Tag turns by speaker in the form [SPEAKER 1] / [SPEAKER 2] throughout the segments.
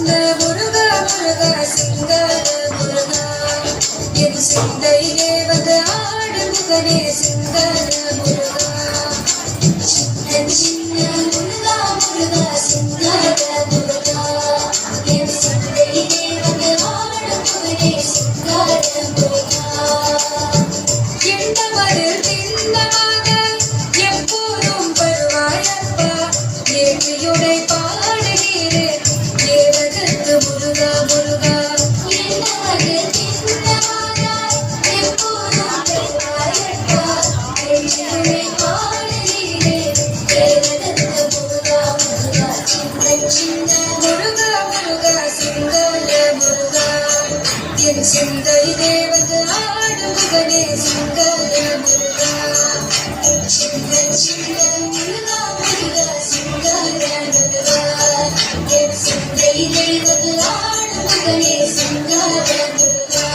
[SPEAKER 1] சின்ன முருகா முருகா சிங்கார முருகா என் சிந்தையிலே வந்து ஆடு முகனே சிங்கார முருகா சின்ன சின்ன முருகா முருகா சிங்கார முருகா என் சிந்தையிலே வந்து ஆடு முகனே சிங்கார முருகா எந்தவரு தின்னமாக எப்போதும் வருவாயப்பா ஏற்றியுடை பாடுகிறே தேவதற்கு முருகா முருகா எந்தவரு தின்னமாக எப்போதும் வருவாயப்பா ஏற்றியுடை பாடுகிறே தேவதற்கு முருகா முருகா சின்ன சின்ன முருகா முருகா சிங்கார முருகா என் சிந்தையிலே வந்து ஆடு முகனே சிங்கார முருகா சின்ன சின்ன முருகா முருகா சிங்கார முருகா என் சிந்தையிலே வந்து ஆடு முகனே சிங்கார முருகா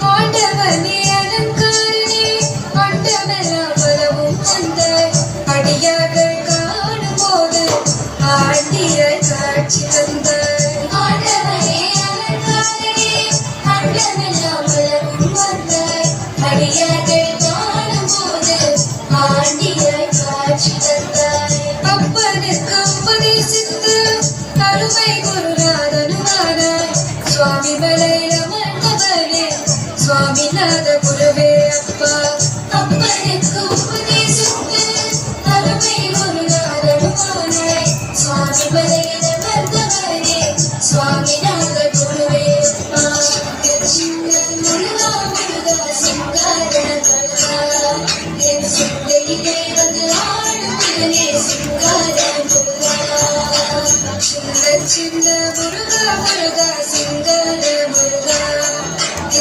[SPEAKER 1] ஆண்டவனே அலங்காரனே ஆண்டவெல்லாம் வரவும் வந்த அடியார்கள் காணும்போது ஆண்டியாய் காட்சி தந்தார் ஆண்டவனே அலங்காரனே ஆண்டவெல்லாம் வரவும் வந்த அடியார்கள் காணும்போது ஆண்டியாய் காட்சி தந்தார் அப்பனுக்கு உபதேசித்து அருமை குருநாதனுமானாய் சுவாமி மலையில மன்னவனே சுவாமிநாத குருவே அப்பா அப்பனுக்கு உபதேசித்து அருமை குருநாதனுமானாய் சுவாமி மலையில மன்னவனே சுவாமிநாத குருவே அப்பா சின்ன முருகா முருகா சிங்கார முருகா என் சிந்தையிலே வந்து ஆடு முகனே சிங்கார முருகா சின்ன சின்ன முருகா முருகா சிங்கார முருகா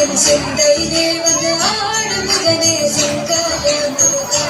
[SPEAKER 1] என் சிந்தையிலே வந்து ஆடு முகனே சிங்கார முருகா